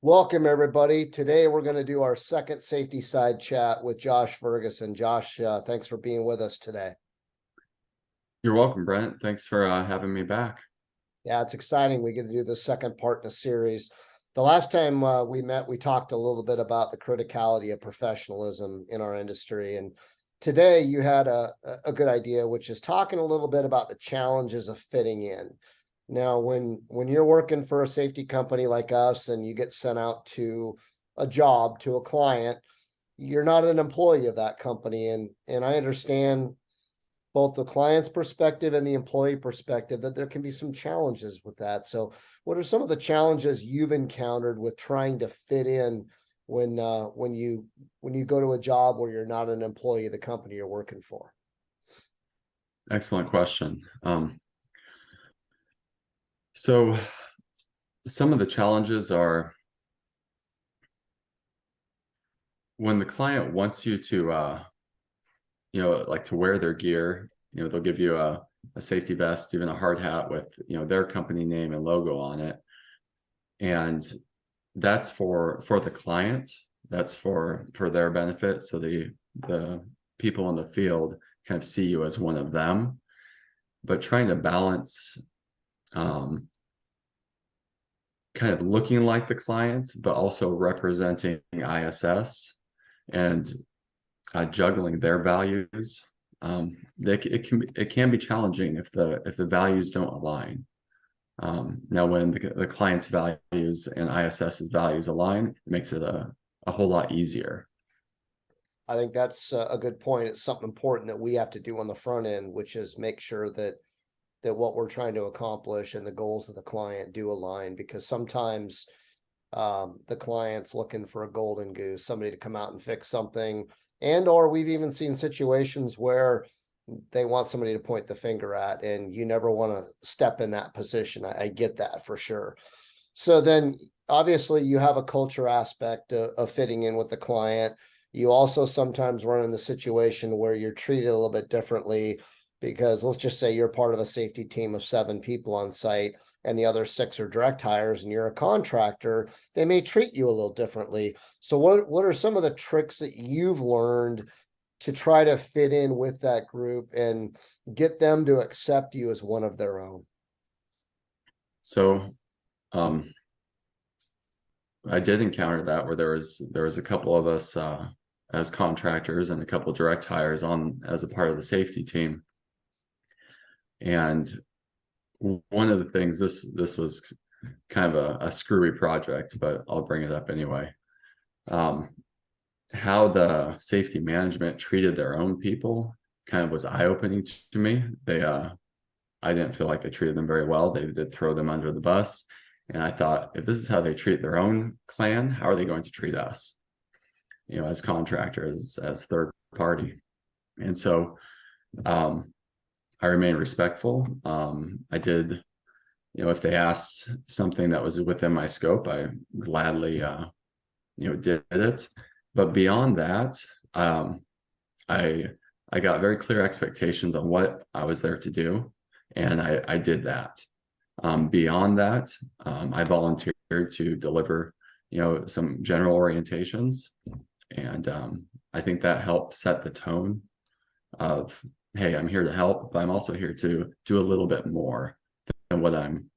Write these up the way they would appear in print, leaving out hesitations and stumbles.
Welcome, everybody. Today, we're going to do our second safety side chat with Josh Ferguson. Josh, thanks for being with us today. You're welcome, Brent. Thanks for having me back. Yeah, it's exciting. We get to do the second part in a series. The last time we met, we talked a little bit about the criticality of professionalism in our industry. And today, you had a good idea, which is talking a little bit about the challenges of fitting in. Now, when you're working for a safety company like us and you get sent out to a job to a client, you're not an employee of that company. And I understand both the client's perspective and the employee perspective that there can be some challenges with that. So what are some of the challenges you've encountered with trying to fit in when you go to a job where you're not an employee of the company you're working for? Excellent question. So some of the challenges are when the client wants you to, like to wear their gear, they'll give you a safety vest, even a hard hat with, their company name and logo on it. And that's for the client, that's for their benefit. So the people in the field kind of see you as one of them, but trying to balance kind of looking like the clients, but also representing ISS and juggling their values. It can be challenging if the values don't align. Now, when the client's values and ISS's values align, it makes it a whole lot easier. I think that's a good point. It's something important that we have to do on the front end, which is make sure that what we're trying to accomplish and the goals of the client do align, because sometimes the client's looking for a golden goose, somebody to come out and fix something. Or we've even seen situations where they want somebody to point the finger at, and you never want to step in that position. I get that for sure. So then obviously you have a culture aspect of fitting in with the client. You also sometimes run in the situation where you're treated a little bit differently, because let's just say you're part of a safety team of 7 people on site and the other 6 are direct hires and you're a contractor. They may treat you a little differently. So what are some of the tricks that you've learned to try to fit in with that group and get them to accept you as one of their own? So I did encounter that where there was a couple of us as contractors and a couple of direct hires on as a part of the safety team. And one of the things, this was kind of a screwy project, but I'll bring it up anyway. How the safety management treated their own people kind of was eye-opening to me. I didn't feel like they treated them very well. They did throw them under the bus. And I thought, if this is how they treat their own clan, how are they going to treat us, as contractors, as third party? And so I remain respectful. I did, if they asked something that was within my scope, I gladly, did it. But beyond that, I got very clear expectations on what I was there to do, and I did that. Beyond that, I volunteered to deliver, some general orientations, and I think that helped set the tone of, hey, I'm here to help, but I'm also here to do a little bit more than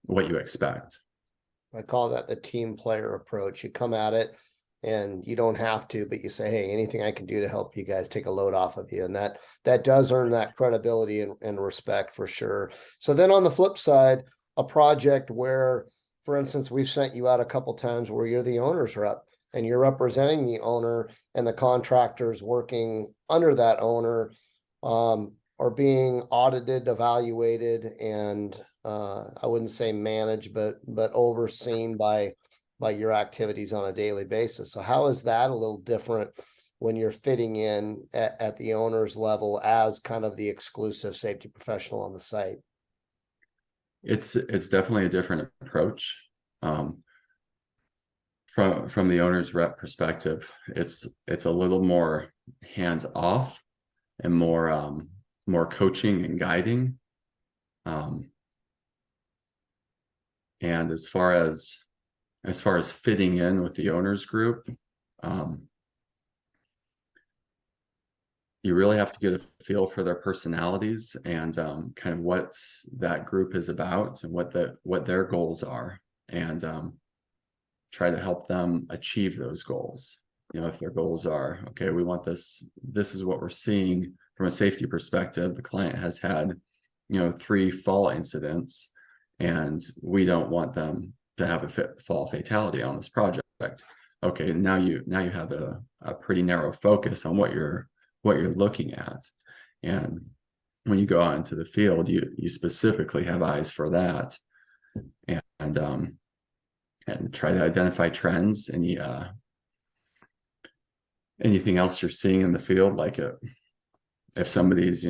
what you expect. I call that the team player approach. You come at it and you don't have to, but you say, hey, anything I can do to help you guys, take a load off of you. And that does earn that credibility and respect for sure. So then on the flip side, a project where, for instance, we've sent you out a couple times where you're the owner's rep and you're representing the owner, and the contractors working under that owner are being audited, evaluated, and I wouldn't say managed, but overseen by your activities on a daily basis. So how is that a little different when you're fitting in at the owner's level as kind of the exclusive safety professional on the site? It's definitely a different approach. From the owner's rep perspective, it's a little more hands off and more coaching and guiding. And as far as as far as fitting in with the owners group, you really have to get a feel for their personalities and kind of what that group is about and what their goals are, and try to help them achieve those goals. You know, if their goals are, okay, we want this is what we're seeing from a safety perspective. The client has had, 3 fall incidents, and we don't want them to have a fall fatality on this project. Okay, now you have a pretty narrow focus on what you're looking at. And when you go out into the field, you specifically have eyes for that, and try to identify trends. Anything else you're seeing in the field, like if somebody's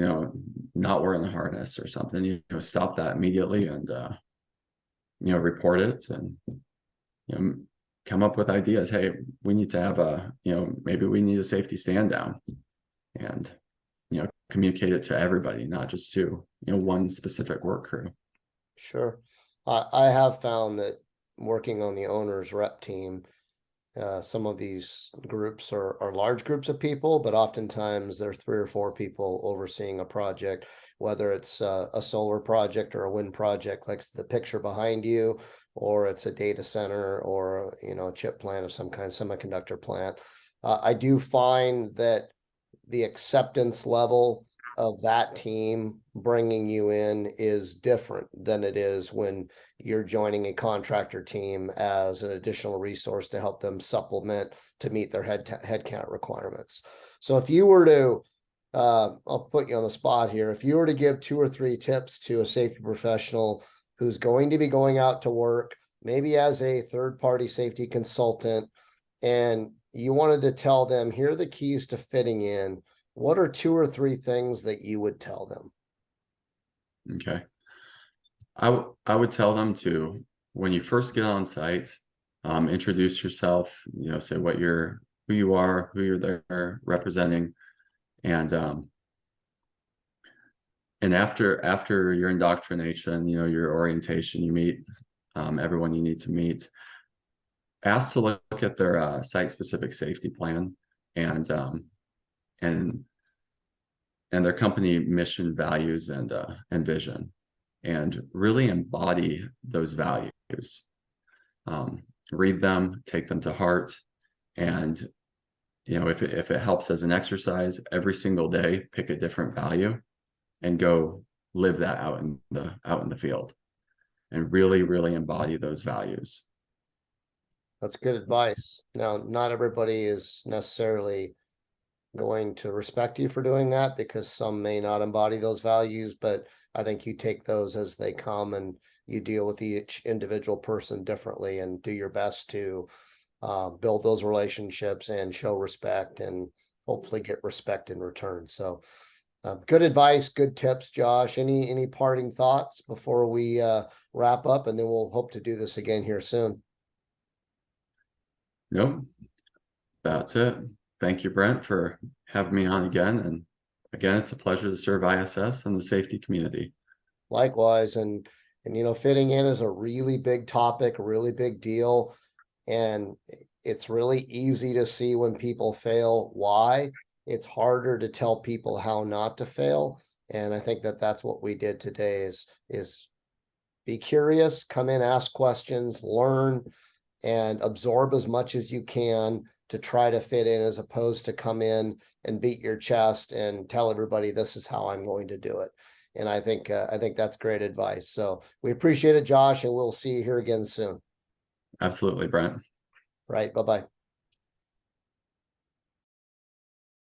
not wearing the harness or something, stop that immediately and report it, and come up with ideas. Hey, we need to have maybe we need a safety stand down, and communicate it to everybody, not just to one specific work crew. Sure. I have found that working on the owner's rep team, some of these groups are large groups of people, but oftentimes there's 3 or 4 people overseeing a project, whether it's a solar project or a wind project, like the picture behind you, or it's a data center, or a chip plant of some kind, semiconductor plant. I do find that the acceptance level of that team bringing you in is different than it is when you're joining a contractor team as an additional resource to help them supplement to meet their headcount requirements. So if you were to, I'll put you on the spot here, if you were to give 2 or 3 tips to a safety professional who's going to be going out to work, maybe as a third-party safety consultant, and you wanted to tell them, here are the keys to fitting in, what are 2 or 3 things that you would tell them? Okay. I would tell them to, when you first get on site, introduce yourself, say who you are, who you're there representing. And after your indoctrination, your orientation, you meet everyone you need to meet. Ask to look at their site-specific safety plan and their company mission, values, and vision, and really embody those values. Read them, take them to heart, and if it helps as an exercise, every single day, pick a different value and go live that out in the field, and really, really embody those values. That's good advice. Now, not everybody is necessarily going to respect you for doing that, because some may not embody those values, but I think you take those as they come and you deal with each individual person differently and do your best to build those relationships and show respect and hopefully get respect in return. So good advice, good tips, Josh. Any parting thoughts before we wrap up, and then we'll hope to do this again here soon. Nope, that's it. Thank you, Brent, for having me on again. And again, it's a pleasure to serve ISS and the safety community. Likewise. And fitting in is a really big topic, a really big deal. And it's really easy to see when people fail why. It's harder to tell people how not to fail. And I think that's what we did today is be curious, come in, ask questions, learn, and absorb as much as you can to try to fit in, as opposed to come in and beat your chest and tell everybody this is how I'm going to do it. And I think that's great advice. So we appreciate it, Josh, and we'll see you here again soon. Absolutely, Brent. Right. Bye-bye.